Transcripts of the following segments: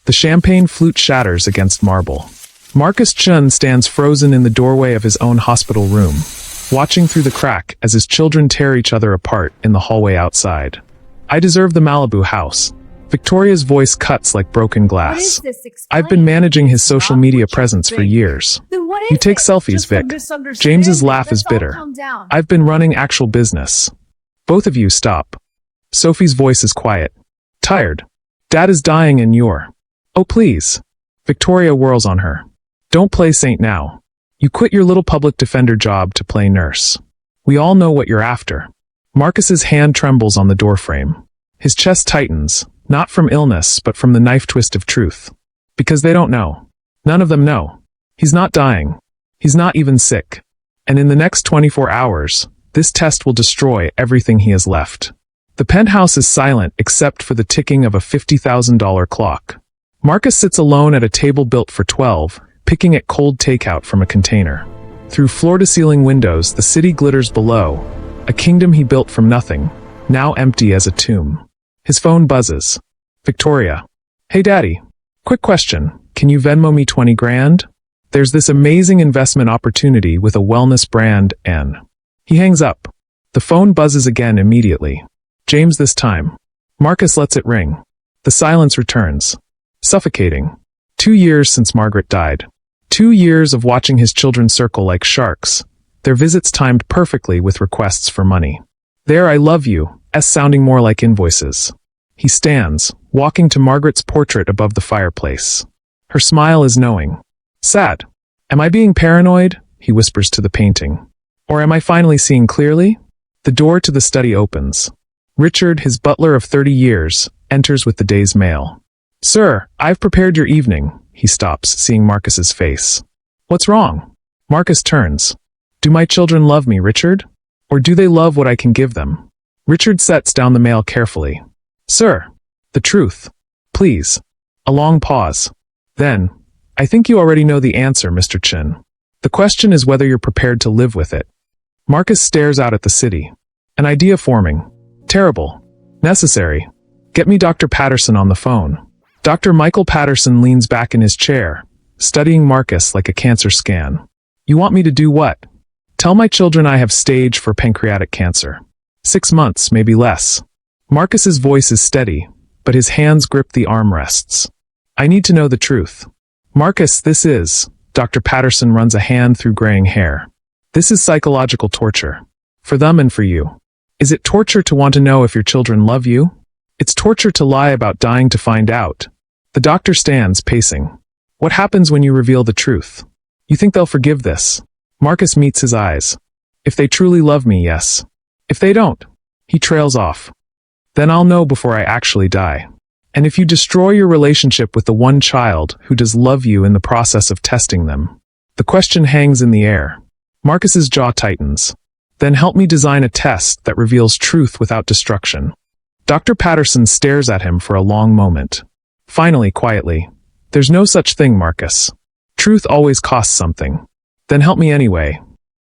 The champagne flute shatters against marble. Marcus Chun stands frozen in the doorway of his own hospital room, watching through the crack as his children tear each other apart in the hallway outside. I deserve the Malibu house. Victoria's voice cuts like broken glass. I've been managing his social media presence for years. You take selfies, Vic. James's laugh is bitter. I've been running actual business. Both of you stop. Sophie's voice is quiet. Tired. Dad is dying and you're... Oh, please. Victoria whirls on her. Don't play saint now. You quit your little public defender job to play nurse. We all know what you're after. Marcus's hand trembles on the doorframe. His chest tightens, not from illness but from the knife twist of truth. Because they don't know. None of them know. He's not dying. He's not even sick. And in the next 24 hours, this test will destroy everything he has left. The penthouse is silent except for the ticking of a $50,000 clock. Marcus sits alone at a table built for 12, picking at cold takeout from a container. Through floor-to-ceiling windows, the city glitters below, a kingdom he built from nothing, now empty as a tomb. His phone buzzes. Victoria. Hey Daddy. Quick question, can you Venmo me 20 grand? There's this amazing investment opportunity with a wellness brand and... He hangs up. The phone buzzes again immediately. James this time. Marcus lets it ring. The silence returns. Suffocating. 2 years since Margaret died. 2 years of watching his children circle like sharks, their visits timed perfectly with requests for money. There I love you, sounding more like invoices. He stands, walking to Margaret's portrait above the fireplace. Her smile is knowing. Sad. Am I being paranoid? He whispers to the painting. Or am I finally seeing clearly? The door to the study opens. Richard, his butler of 30 years, enters with the day's mail. Sir, I've prepared your evening. He stops, seeing Marcus's face. What's wrong? Marcus turns. Do my children love me, Richard? Or do they love what I can give them? Richard sets down the mail carefully. Sir, the truth. Please. A long pause. Then, I think you already know the answer, Mr. Chin. The question is whether you're prepared to live with it. Marcus stares out at the city. An idea forming. Terrible. Necessary. Get me Dr. Patterson on the phone. Dr. Michael Patterson leans back in his chair, studying Marcus like a cancer scan. You want me to do what? Tell my children I have stage 4 pancreatic cancer. 6 months, maybe less. Marcus's voice is steady, but his hands grip the armrests. I need to know the truth. Marcus, this is... Dr. Patterson runs a hand through graying hair. This is psychological torture. For them and for you. Is it torture to want to know if your children love you? It's torture to lie about dying to find out. The doctor stands, pacing. What happens when you reveal the truth? You think they'll forgive this? Marcus meets his eyes. If they truly love me, yes. If they don't, he trails off. Then I'll know before I actually die. And if you destroy your relationship with the one child who does love you in the process of testing them, the question hangs in the air. Marcus's jaw tightens. Then help me design a test that reveals truth without destruction. Dr. Patterson stares at him for a long moment. Finally, quietly, there's no such thing, Marcus. Truth always costs something. Then help me anyway.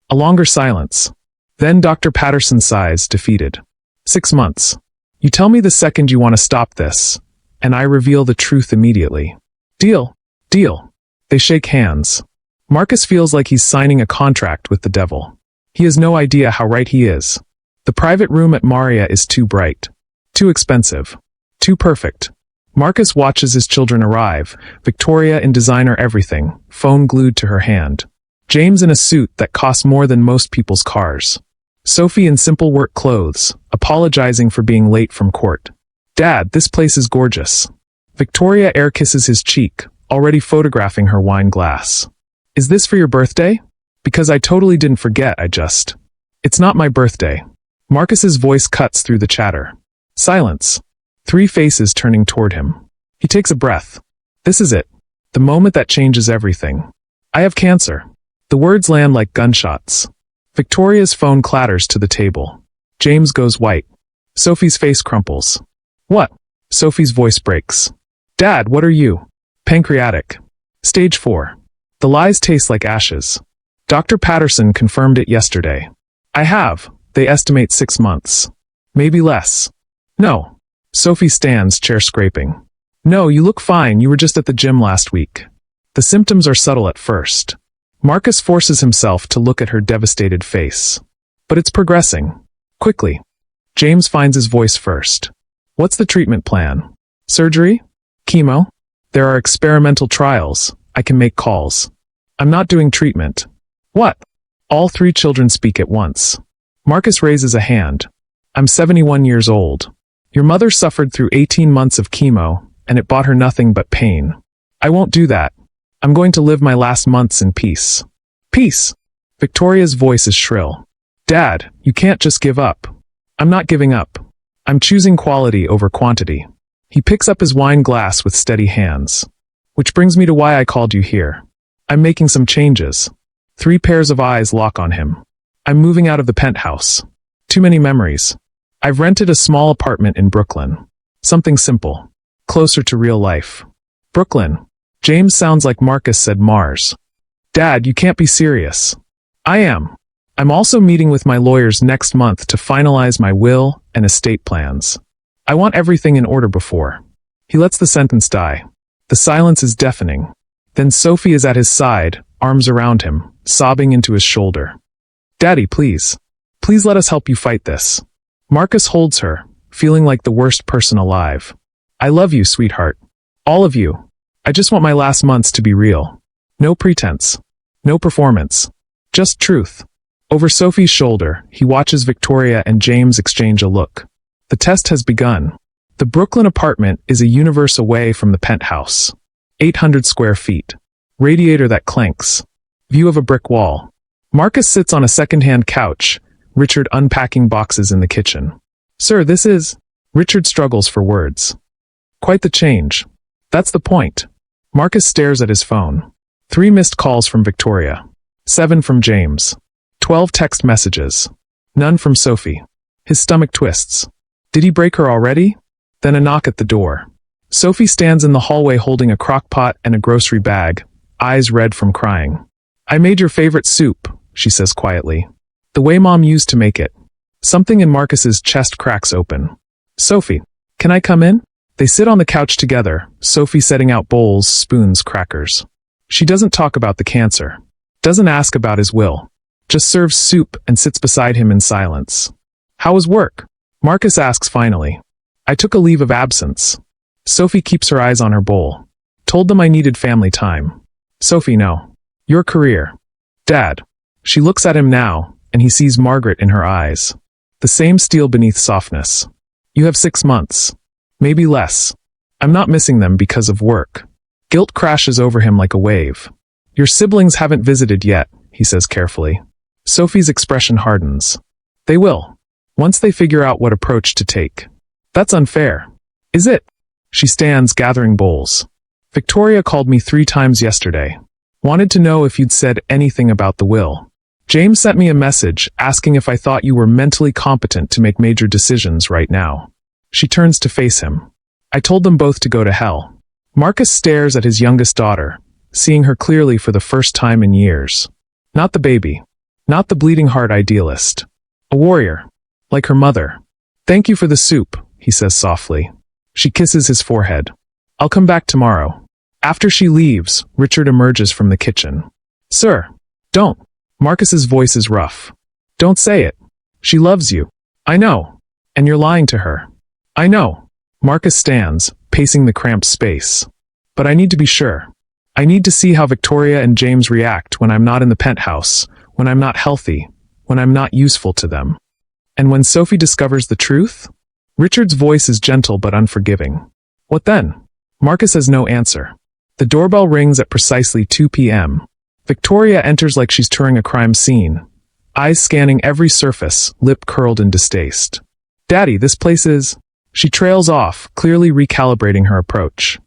A longer silence. Then Dr. Patterson sighs, defeated. 6 months. You tell me the second you want to stop this, and I reveal the truth immediately. Deal. Deal. They shake hands. Marcus feels like he's signing a contract with the devil. He has no idea how right he is. The private room at Maria is too bright. Too expensive. Too perfect. Marcus watches his children arrive, Victoria in designer everything, phone glued to her hand. James in a suit that costs more than most people's cars. Sophie in simple work clothes, apologizing for being late from court. Dad, this place is gorgeous. Victoria air kisses his cheek, already photographing her wine glass. Is this for your birthday? Because I totally didn't forget, It's not my birthday. Marcus's voice cuts through the chatter. Silence. 3 faces turning toward him. He takes a breath. This is it. The moment that changes everything. I have cancer. The words land like gunshots. Victoria's phone clatters to the table. James goes white. Sophie's face crumples. What? Sophie's voice breaks. Dad, what are you? Pancreatic. Stage 4. The lies taste like ashes. Dr. Patterson confirmed it yesterday. I have. They estimate 6 months. Maybe less. No. Sophie stands, chair scraping. No, you look fine, you were just at the gym last week. The symptoms are subtle at first. Marcus forces himself to look at her devastated face. But it's progressing. Quickly. James finds his voice first. What's the treatment plan? Surgery? Chemo? There are experimental trials. I can make calls. I'm not doing treatment. What? All three children speak at once. Marcus raises a hand. I'm 71 years old. Your mother suffered through 18 months of chemo, and it brought her nothing but pain. I won't do that. I'm going to live my last months in peace. Peace! Victoria's voice is shrill. Dad, you can't just give up. I'm not giving up. I'm choosing quality over quantity. He picks up his wine glass with steady hands. Which brings me to why I called you here. I'm making some changes. 3 pairs of eyes lock on him. I'm moving out of the penthouse. Too many memories. I've rented a small apartment in Brooklyn. Something simple. Closer to real life. Brooklyn. James sounds like Marcus said Mars. Dad, you can't be serious. I am. I'm also meeting with my lawyers next month to finalize my will and estate plans. I want everything in order before. He lets the sentence die. The silence is deafening. Then Sophie is at his side, arms around him, sobbing into his shoulder. Daddy, please. Please let us help you fight this. Marcus holds her, feeling like the worst person alive. I love you, sweetheart. All of you. I just want my last months to be real. No pretense. No performance. Just truth. Over Sophie's shoulder, he watches Victoria and James exchange a look. The test has begun. The Brooklyn apartment is a universe away from the penthouse. 800 square feet. Radiator that clanks. View of a brick wall. Marcus sits on a second-hand couch, Richard unpacking boxes in the kitchen. Sir, this is... Richard struggles for words. Quite the change. That's the point. Marcus stares at his phone. 3 missed calls from Victoria. 7 from James. 12 text messages. None from Sophie. His stomach twists. Did he break her already? Then a knock at the door. Sophie stands in the hallway holding a crock pot and a grocery bag, eyes red from crying. I made your favorite soup, she says quietly. The way Mom used to make it. Something in Marcus's chest cracks open. Sophie, can I come in? They sit on the couch together, Sophie setting out bowls, spoons, crackers. She doesn't talk about the cancer. Doesn't ask about his will. Just serves soup and sits beside him in silence. How was work? Marcus asks finally. I took a leave of absence. Sophie keeps her eyes on her bowl. Told them I needed family time. Sophie, no. Your career. Dad. She looks at him now, and he sees Margaret in her eyes. The same steel beneath softness. You have 6 months. Maybe less. I'm not missing them because of work. Guilt crashes over him like a wave. Your siblings haven't visited yet, he says carefully. Sophie's expression hardens. They will. Once they figure out what approach to take. That's unfair. Is it? She stands, gathering bowls. Victoria called me 3 times yesterday. Wanted to know if you'd said anything about the will. James sent me a message asking if I thought you were mentally competent to make major decisions right now. She turns to face him. I told them both to go to hell. Marcus stares at his youngest daughter, seeing her clearly for the first time in years. Not the baby. Not the bleeding heart idealist. A warrior. Like her mother. Thank you for the soup, he says softly. She kisses his forehead. I'll come back tomorrow. After she leaves, Richard emerges from the kitchen. Sir, don't. Marcus's voice is rough. Don't say it. She loves you. I know. And you're lying to her. I know. Marcus stands, pacing the cramped space. But I need to be sure. I need to see how Victoria and James react when I'm not in the penthouse, when I'm not healthy, when I'm not useful to them. And when Sophie discovers the truth? Richard's voice is gentle but unforgiving. What then? Marcus has no answer. The doorbell rings at precisely 2 p.m. Victoria enters like she's touring a crime scene, eyes scanning every surface, lip curled in distaste. Daddy, this place is... She trails off, clearly recalibrating her approach.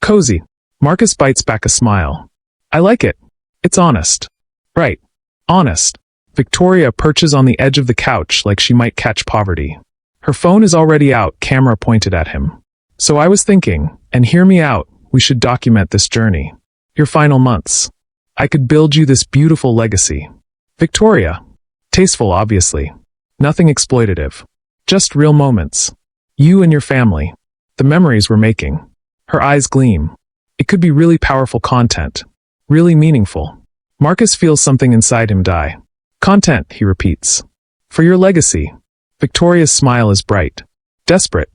Cozy. Marcus bites back a smile. I like it. It's honest. Right. Honest. Victoria perches on the edge of the couch like she might catch poverty. Her phone is already out, camera pointed at him. So I was thinking, and hear me out, we should document this journey. Your final months. I could build you this beautiful legacy. Victoria. Tasteful, obviously. Nothing exploitative. Just real moments. You and your family. The memories we're making. Her eyes gleam. It could be really powerful content. Really meaningful. Marcus feels something inside him die. Content, he repeats. For your legacy. Victoria's smile is bright. Desperate.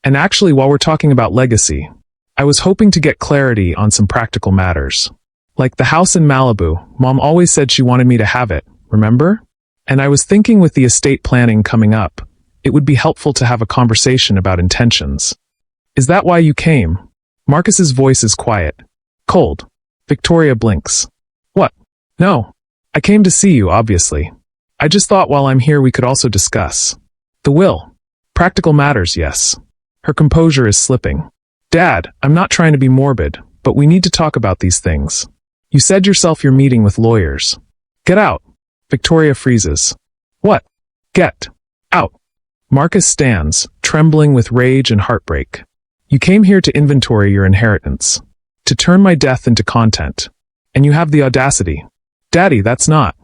And actually, while we're talking about legacy, I was hoping to get clarity on some practical matters. Like the house in Malibu, Mom always said she wanted me to have it, remember? And I was thinking with the estate planning coming up, it would be helpful to have a conversation about intentions. Is that why you came? Marcus's voice is quiet. Cold. Victoria blinks. What? No. I came to see you, obviously. I just thought while I'm here we could also discuss. The will. Practical matters, yes. Her composure is slipping. Dad, I'm not trying to be morbid, but we need to talk about these things. You said yourself you're meeting with lawyers. Get out. Victoria freezes. What? Get out. Marcus stands, trembling with rage and heartbreak. You came here to inventory your inheritance. To turn my death into content. And you have the audacity. Daddy, that's not.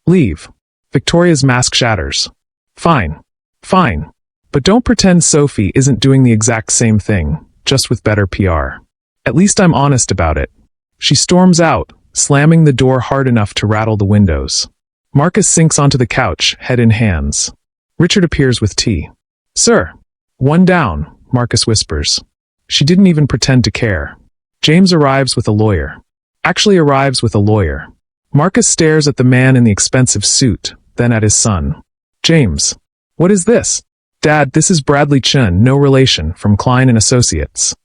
Leave. Victoria's mask shatters. Fine. Fine. But don't pretend Sophie isn't doing the exact same thing, just with better PR. At least I'm honest about it. She storms out, slamming the door hard enough to rattle the windows. Marcus sinks onto the couch, head in hands. Richard appears with tea. Sir. One down, Marcus whispers. She didn't even pretend to care. James arrives with a lawyer. Actually arrives with a lawyer. Marcus stares at the man in the expensive suit, then at his son. James. What is this? Dad, this is Bradley Chen, no relation, from Klein and Associates.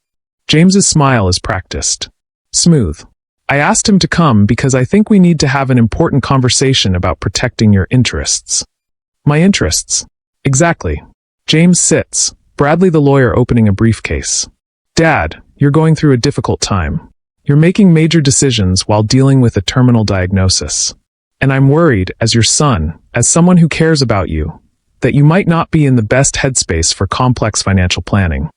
James's smile is practiced. Smooth. I asked him to come because I think we need to have an important conversation about protecting your interests. My interests? Exactly. James sits, Bradley the lawyer opening a briefcase. Dad, you're going through a difficult time. You're making major decisions while dealing with a terminal diagnosis. And I'm worried, as your son, as someone who cares about you, that you might not be in the best headspace for complex financial planning.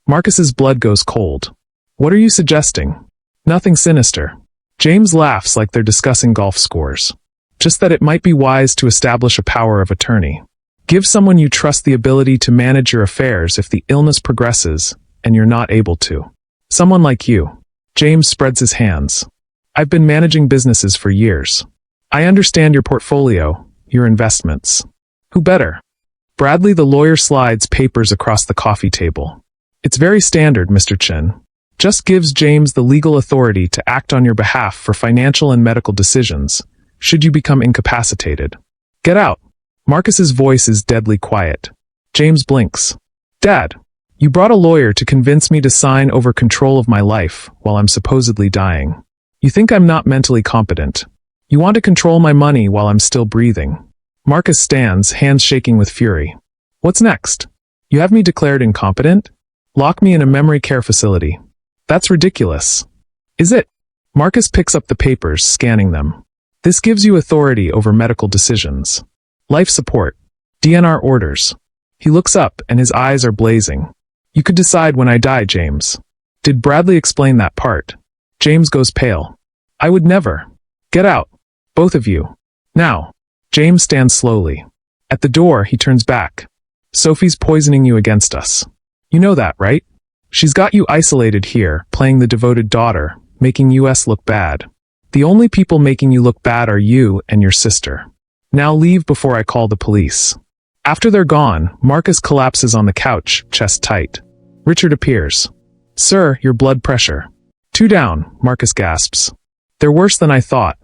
Marcus's blood goes cold. What are you suggesting? Nothing sinister. James laughs like they're discussing golf scores. Just that it might be wise to establish a power of attorney. Give someone you trust the ability to manage your affairs if the illness progresses and you're not able to. Someone like you. James spreads his hands. I've been managing businesses for years. I understand your portfolio, your investments. Who better? Bradley the lawyer slides papers across the coffee table. It's very standard, Mr. Chen. Just gives James the legal authority to act on your behalf for financial and medical decisions, should you become incapacitated. Get out. Marcus's voice is deadly quiet. James blinks. Dad, you brought a lawyer to convince me to sign over control of my life while I'm supposedly dying. You think I'm not mentally competent. You want to control my money while I'm still breathing. Marcus stands, hands shaking with fury. What's next? You have me declared incompetent? Lock me in a memory care facility. That's ridiculous. Is it? Marcus picks up the papers, scanning them. This gives you authority over medical decisions. Life support. DNR orders. He looks up and his eyes are blazing. You could decide when I die, James. Did Bradley explain that part? James goes pale. I would never. Get out. Both of you. Now. James stands slowly. At the door, he turns back. Sophie's poisoning you against us. You know that, right? She's got you isolated here, playing the devoted daughter, making us look bad. The only people making you look bad are you and your sister. Now leave before I call the police. After they're gone, Marcus collapses on the couch, chest tight. Richard appears. Sir, your blood pressure. 2 down, Marcus gasps. They're worse than I thought.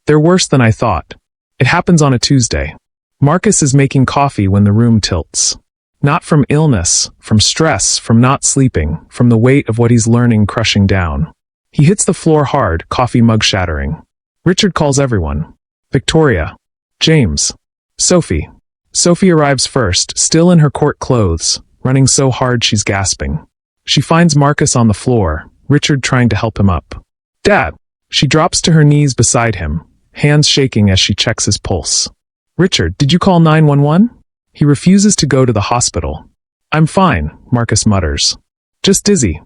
They're worse than I thought. It happens on a Tuesday. Marcus is making coffee when the room tilts. Not from illness, from stress, from not sleeping, from the weight of what he's learning crushing down. He hits the floor hard, coffee mug shattering. Richard calls everyone. Victoria. James. Sophie. Sophie arrives first, still in her court clothes, running so hard she's gasping. She finds Marcus on the floor, Richard trying to help him up. Dad. She drops to her knees beside him, hands shaking as she checks his pulse. Richard, did you call 911? He refuses to go to the hospital. I'm fine, Marcus mutters. Just dizzy.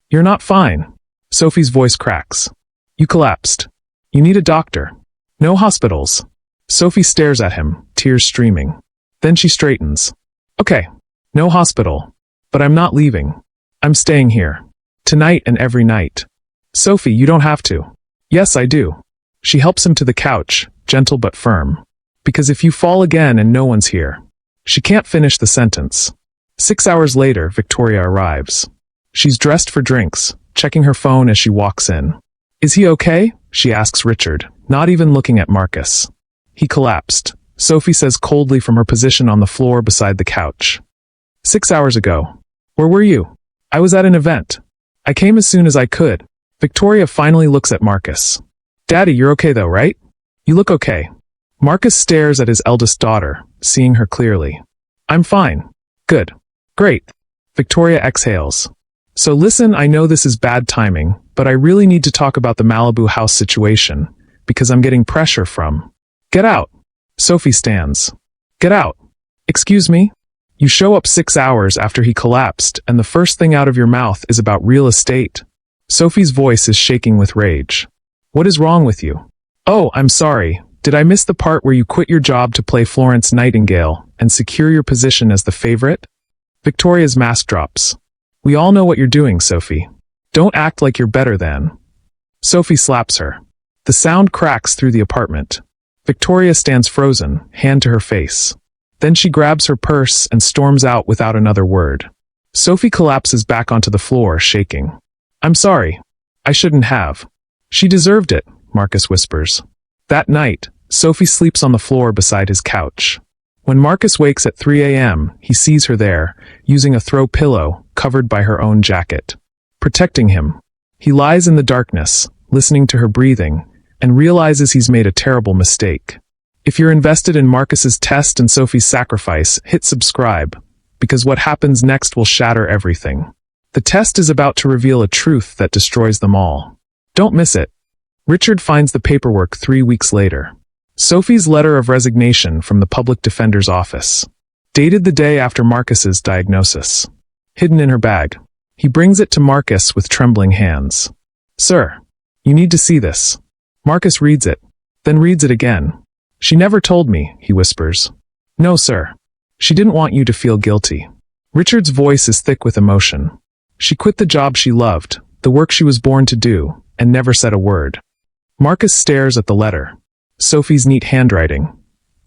You're not fine. Sophie's voice cracks. You collapsed. You need a doctor. No hospitals. Sophie stares at him, tears streaming. Then she straightens. Okay. No hospital. But I'm not leaving. I'm staying here. Tonight and every night. Sophie, you don't have to. Yes, I do. She helps him to the couch, gentle but firm. Because if you fall again and no one's here. She can't finish the sentence. 6 hours later, Victoria arrives. She's dressed for drinks, checking her phone as she walks in. Is he okay? She asks Richard, not even looking at Marcus. He collapsed, Sophie says coldly from her position on the floor beside the couch. 6 hours ago. Where were you? I was at an event. I came as soon as I could. Victoria finally looks at Marcus. Daddy, you're okay though, right? You look okay. Marcus stares at his eldest daughter, seeing her clearly. I'm fine. Good. Great. Victoria exhales. So listen, I know this is bad timing, but I really need to talk about the Malibu house situation, because I'm getting pressure from. Get out. Sophie stands. Get out. Excuse me? You show up 6 hours after he collapsed, and the first thing out of your mouth is about real estate. Sophie's voice is shaking with rage. What is wrong with you? Oh, I'm sorry. Did I miss the part where you quit your job to play Florence Nightingale and secure your position as the favorite? Victoria's mask drops. We all know what you're doing, Sophie. Don't act like you're better than. Sophie slaps her. The sound cracks through the apartment. Victoria stands frozen, hand to her face. Then she grabs her purse and storms out without another word. Sophie collapses back onto the floor, shaking. I'm sorry. I shouldn't have. She deserved it, Marcus whispers. That night, Sophie sleeps on the floor beside his couch. When Marcus wakes at 3 a.m., he sees her there, using a throw pillow covered by her own jacket. Protecting him. He lies in the darkness, listening to her breathing, and realizes he's made a terrible mistake. If you're invested in Marcus's test and Sophie's sacrifice, hit subscribe, because what happens next will shatter everything. The test is about to reveal a truth that destroys them all. Don't miss it. Richard finds the paperwork 3 weeks later. Sophie's letter of resignation from the public defender's office. Dated the day after Marcus's diagnosis. Hidden in her bag. He brings it to Marcus with trembling hands. Sir, you need to see this. Marcus reads it, then reads it again. She never told me, he whispers. No, sir. She didn't want you to feel guilty. Richard's voice is thick with emotion. She quit the job she loved, the work she was born to do, and never said a word. Marcus stares at the letter. Sophie's neat handwriting.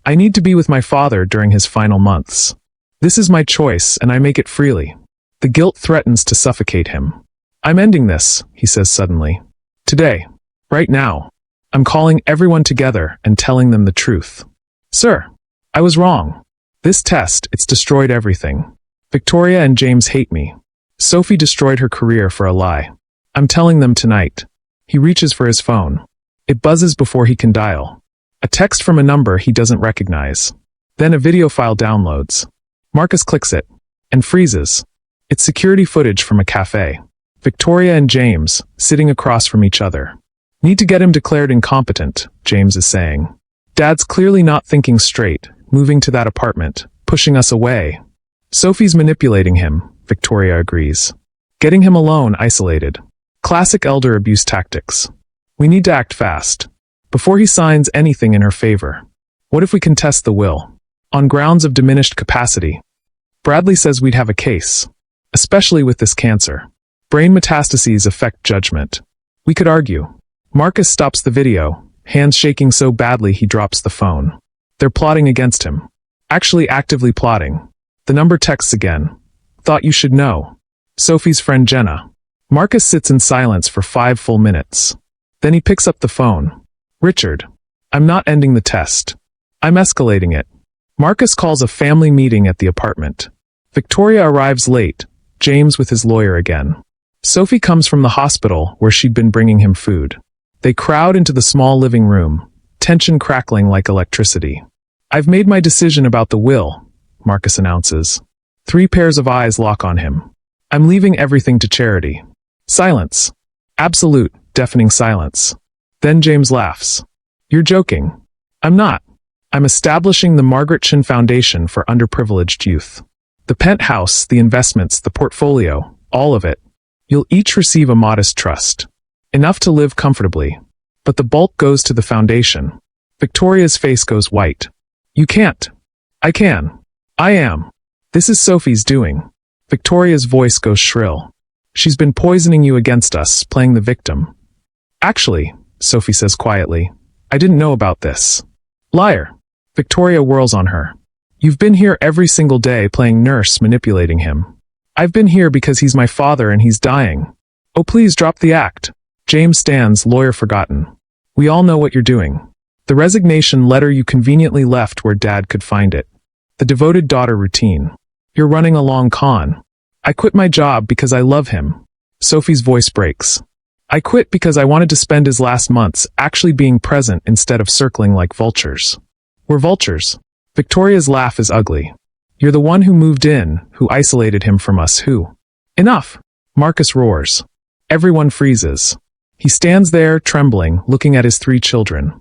I need to be with my father during his final months. This is my choice, and I make it freely. The guilt threatens to suffocate him. I'm ending this, he says suddenly. Today. Right now. I'm calling everyone together and telling them the truth. Sir, I was wrong. This test, it's destroyed everything. Victoria and James hate me. Sophie destroyed her career for a lie. I'm telling them tonight. He reaches for his phone. It buzzes before he can dial. A text from a number he doesn't recognize. Then a video file downloads. Marcus clicks it, and freezes. It's security footage from a cafe. Victoria and James, sitting across from each other. Need to get him declared incompetent, James is saying. Dad's clearly not thinking straight, moving to that apartment, pushing us away. Sophie's manipulating him, Victoria agrees. Getting him alone, isolated. Classic elder abuse tactics. We need to act fast. Before he signs anything in her favor. What if we contest the will? On grounds of diminished capacity. Bradley says we'd have a case. Especially with this cancer. Brain metastases affect judgment. We could argue. Marcus stops the video, hands shaking so badly he drops the phone. They're plotting against him. Actually actively plotting. The number texts again. Thought you should know. Sophie's friend Jenna. Marcus sits in silence for 5 full minutes. Then he picks up the phone. Richard. I'm not ending the test. I'm escalating it. Marcus calls a family meeting at the apartment. Victoria arrives late, James with his lawyer again. Sophie comes from the hospital where she'd been bringing him food. They crowd into the small living room, tension crackling like electricity. I've made my decision about the will, Marcus announces. 3 pairs of eyes lock on him. I'm leaving everything to charity. Silence. Absolute, deafening silence. Then James laughs. You're joking. I'm not. I'm establishing the Margaret Chin Foundation for Underprivileged Youth. The penthouse, the investments, the portfolio, all of it. You'll each receive a modest trust. Enough to live comfortably. But the bulk goes to the foundation. Victoria's face goes white. You can't. I can. I am. This is Sophie's doing. Victoria's voice goes shrill. She's been poisoning you against us, playing the victim. Actually, Sophie says quietly, I didn't know about this. Liar. Victoria whirls on her. You've been here every single day playing nurse, manipulating him. I've been here because he's my father and he's dying. Oh, please drop the act. James stands, lawyer forgotten. We all know what you're doing. The resignation letter you conveniently left where Dad could find it. The devoted daughter routine. You're running a long con. I quit my job because I love him. Sophie's voice breaks. I quit because I wanted to spend his last months actually being present instead of circling like vultures. We're vultures. Victoria's laugh is ugly. You're the one who moved in, who isolated him from us, who. Enough! Marcus roars. Everyone freezes. He stands there, trembling, looking at his 3 children.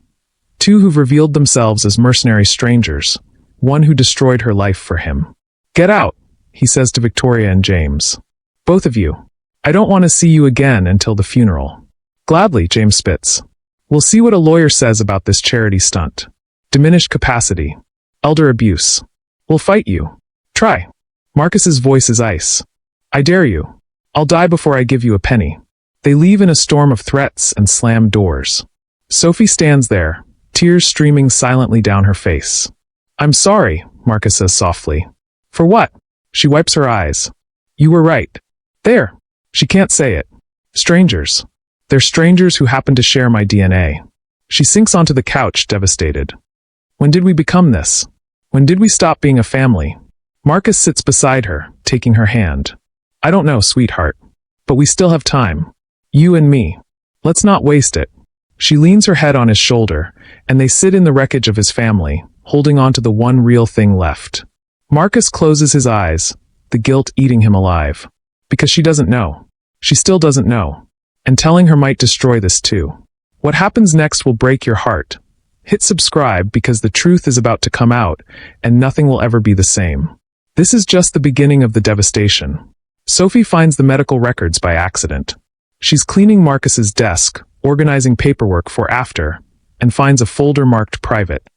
2 who've revealed themselves as mercenary strangers. 1 who destroyed her life for him. Get out, he says to Victoria and James. Both of you. I don't want to see you again until the funeral. Gladly, James spits. We'll see what a lawyer says about this charity stunt. Diminished capacity. Elder abuse. We'll fight you. Try. Marcus's voice is ice. I dare you. I'll die before I give you a penny. They leave in a storm of threats and slam doors. Sophie stands there, tears streaming silently down her face. I'm sorry, Marcus says softly. For what? She wipes her eyes. You were right. There. She can't say it. Strangers. They're strangers who happen to share my DNA. She sinks onto the couch, devastated. When did we become this? When did we stop being a family? Marcus sits beside her, taking her hand. I don't know, sweetheart. But we still have time. You and me. Let's not waste it. She leans her head on his shoulder, and they sit in the wreckage of his family, holding on to the one real thing left. Marcus closes his eyes, the guilt eating him alive. Because she doesn't know. She still doesn't know. And telling her might destroy this too. What happens next will break your heart. Hit subscribe because the truth is about to come out, and nothing will ever be the same. This is just the beginning of the devastation. Sophie finds the medical records by accident. She's cleaning Marcus's desk, organizing paperwork for after, and finds a folder marked private.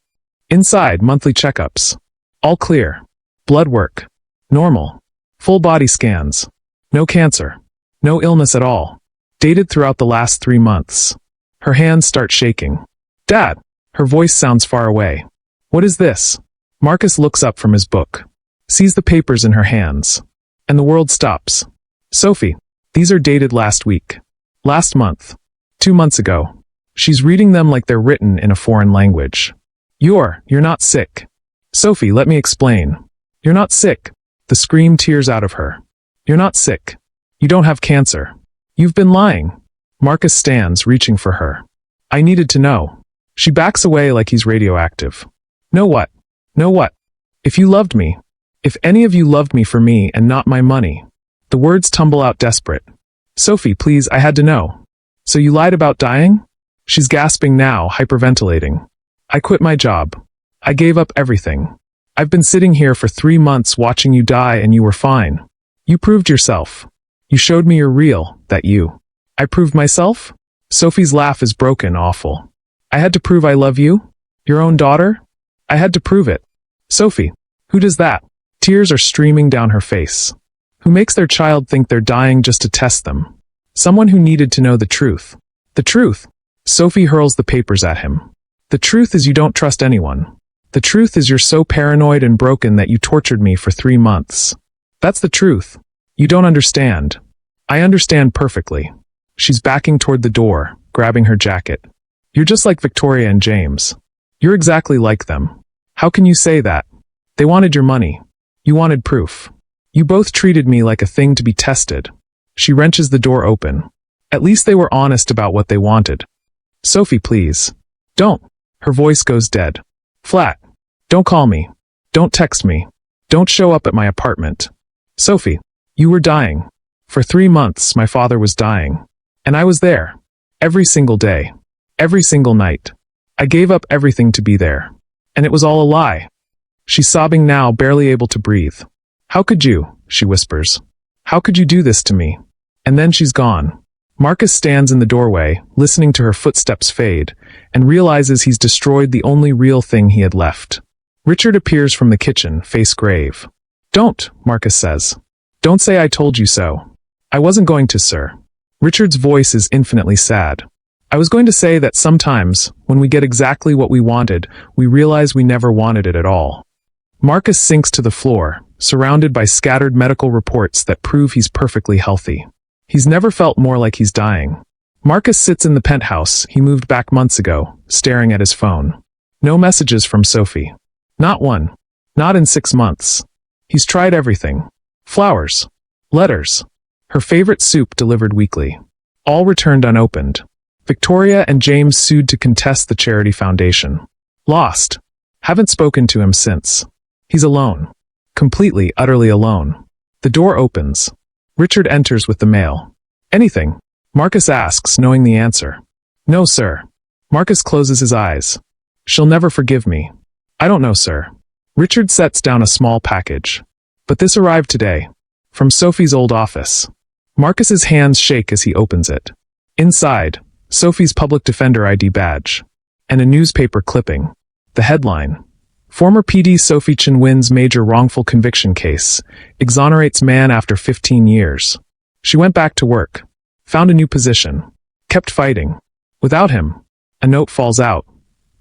Inside, monthly checkups. All clear. Blood work. Normal. Full body scans. No cancer. No illness at all. Dated throughout the last 3 months. Her hands start shaking. Dad! Her voice sounds far away. What is this? Marcus looks up from his book. Sees the papers in her hands. And the world stops. Sophie, these are dated last week. Last month. 2 months ago. She's reading them like they're written in a foreign language. You're not sick. Sophie, let me explain. You're not sick. The scream tears out of her. You're not sick. You don't have cancer. You've been lying. Marcus stands, reaching for her. I needed to know. She backs away like he's radioactive. Know what? Know what? If you loved me. If any of you loved me for me and not my money. The words tumble out desperate. Sophie, please, I had to know. So you lied about dying? She's gasping now, hyperventilating. I quit my job. I gave up everything. I've been sitting here for 3 months watching you die and you were fine. You proved yourself. You showed me you're real, that you. I proved myself? Sophie's laugh is broken, awful. I had to prove I love you? Your own daughter? I had to prove it. Sophie, who does that? Tears are streaming down her face. Who makes their child think they're dying just to test them? Someone who needed to know the truth. The truth. Sophie hurls the papers at him. The truth is you don't trust anyone. The truth is you're so paranoid and broken that you tortured me for 3 months. That's the truth. You don't understand. I understand perfectly. She's backing toward the door, grabbing her jacket. You're just like Victoria and James. You're exactly like them. How can you say that? They wanted your money. You wanted proof. You both treated me like a thing to be tested. She wrenches the door open. At least they were honest about what they wanted. Sophie, please. Don't. Her voice goes dead. Flat. Don't call me. Don't text me. Don't show up at my apartment. Sophie, you were dying. For 3 months, my father was dying. And I was there. Every single day. Every single night. I gave up everything to be there. And it was all a lie. She's sobbing now, barely able to breathe. How could you? She whispers. How could you do this to me? And then she's gone. Marcus stands in the doorway, listening to her footsteps fade, and realizes he's destroyed the only real thing he had left. Richard appears from the kitchen, face grave. Don't, Marcus says. Don't say I told you so. I wasn't going to, sir. Richard's voice is infinitely sad. I was going to say that sometimes, when we get exactly what we wanted, we realize we never wanted it at all. Marcus sinks to the floor, surrounded by scattered medical reports that prove he's perfectly healthy. He's never felt more like he's dying. Marcus sits in the penthouse he moved back months ago, staring at his phone. No messages from Sophie. Not one. Not in 6 months. He's tried everything. Flowers. Letters. Her favorite soup delivered weekly. All returned unopened. Victoria and James sued to contest the charity foundation. Lost. Haven't spoken to him since. He's alone. Completely, utterly alone. The door opens. Richard enters with the mail. Anything? Marcus asks, knowing the answer. No, sir. Marcus closes his eyes. She'll never forgive me. I don't know, sir. Richard sets down a small package. But this arrived today. From Sophie's old office. Marcus's hands shake as he opens it. Inside, Sophie's public defender ID badge. And a newspaper clipping. The headline. Former PD Sophie Chen wins major wrongful conviction case. Exonerates man after 15 years. She went back to work. Found a new position. Kept fighting. Without him. A note falls out.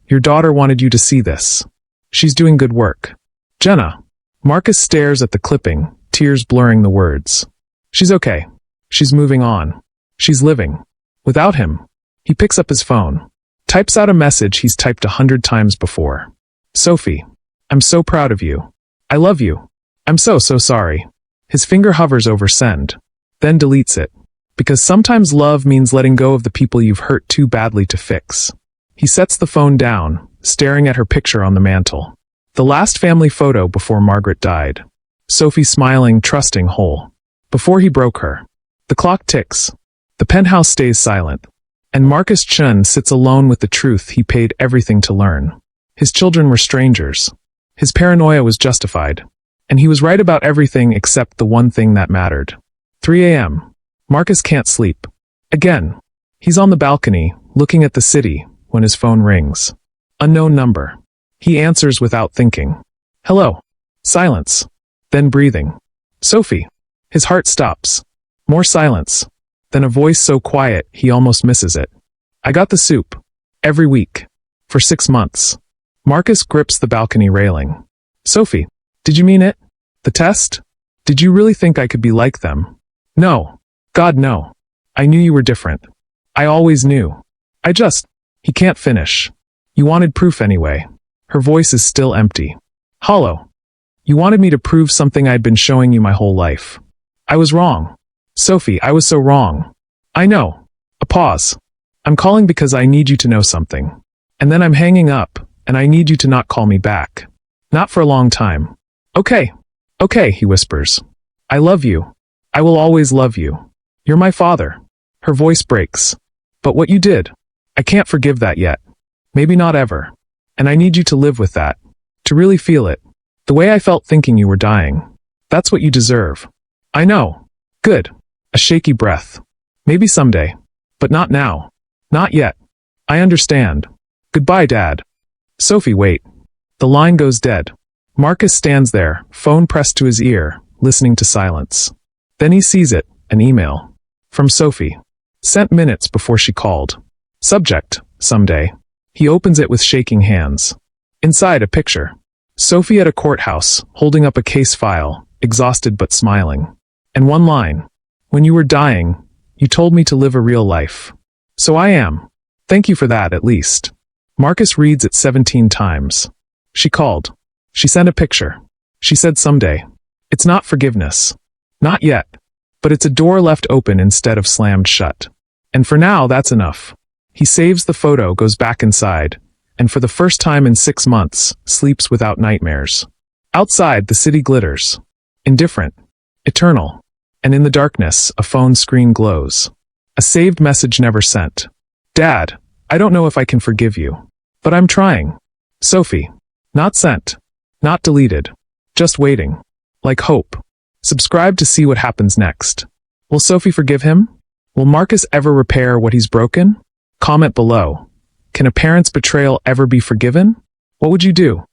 Your daughter wanted you to see this. She's doing good work. Jenna. Marcus stares at the clipping, tears blurring the words. She's okay. She's moving on. She's living. Without him. He picks up his phone. Types out a message he's typed 100 times before. Sophie. I'm so proud of you. I love you. I'm so sorry. His finger hovers over send. Then deletes it. Because sometimes love means letting go of the people you've hurt too badly to fix. He sets the phone down, staring at her picture on the mantel. The last family photo before Margaret died. Sophie smiling, trusting, whole. Before he broke her. The clock ticks. The penthouse stays silent. And Marcus Chen sits alone with the truth he paid everything to learn. His children were strangers. His paranoia was justified. And he was right about everything except the one thing that mattered. 3 a.m. Marcus can't sleep. Again. He's on the balcony, looking at the city, when his phone rings. Unknown number. He answers without thinking. Hello. Silence. Then breathing. Sophie. His heart stops. More silence. Then a voice so quiet he almost misses it. I got the soup. Every week. For 6 months. Marcus grips the balcony railing. Sophie. Did you mean it? The test? Did you really think I could be like them? No. God, no. I knew you were different. I always knew. He can't finish. You wanted proof anyway. Her voice is still empty. Hollow. You wanted me to prove something I'd been showing you my whole life. I was wrong. Sophie, I was so wrong. I know. A pause. I'm calling because I need you to know something. And then I'm hanging up, and I need you to not call me back. Not for a long time. Okay. Okay, he whispers. I love you. I will always love you. You're my father. Her voice breaks. But what you did, I can't forgive that yet. Maybe not ever. And I need you to live with that. To really feel it. The way I felt thinking you were dying. That's what you deserve. I know. Good. A shaky breath. Maybe someday. But not now. Not yet. I understand. Goodbye, Dad. Sophie, wait. The line goes dead. Marcus stands there, phone pressed to his ear, listening to silence. Then he sees it, an email. From Sophie. Sent minutes before she called. Subject, someday. He opens it with shaking hands. Inside, a picture. Sophie at a courthouse, holding up a case file, exhausted but smiling. And one line. When you were dying, you told me to live a real life. So I am. Thank you for that, at least. Marcus reads it 17 times. She called. She sent a picture. She said someday. It's not forgiveness. Not yet. But it's a door left open instead of slammed shut. And for now, that's enough. He saves the photo, goes back inside, and for the first time in 6 months, sleeps without nightmares. Outside, the city glitters. Indifferent. Eternal. And in the darkness, a phone screen glows. A saved message never sent. Dad, I don't know if I can forgive you. But I'm trying. Sophie. Not sent. Not deleted. Just waiting. Like hope. Subscribe to see what happens next. Will Sophie forgive him? Will Marcus ever repair what he's broken? Comment below. Can a parent's betrayal ever be forgiven? What would you do?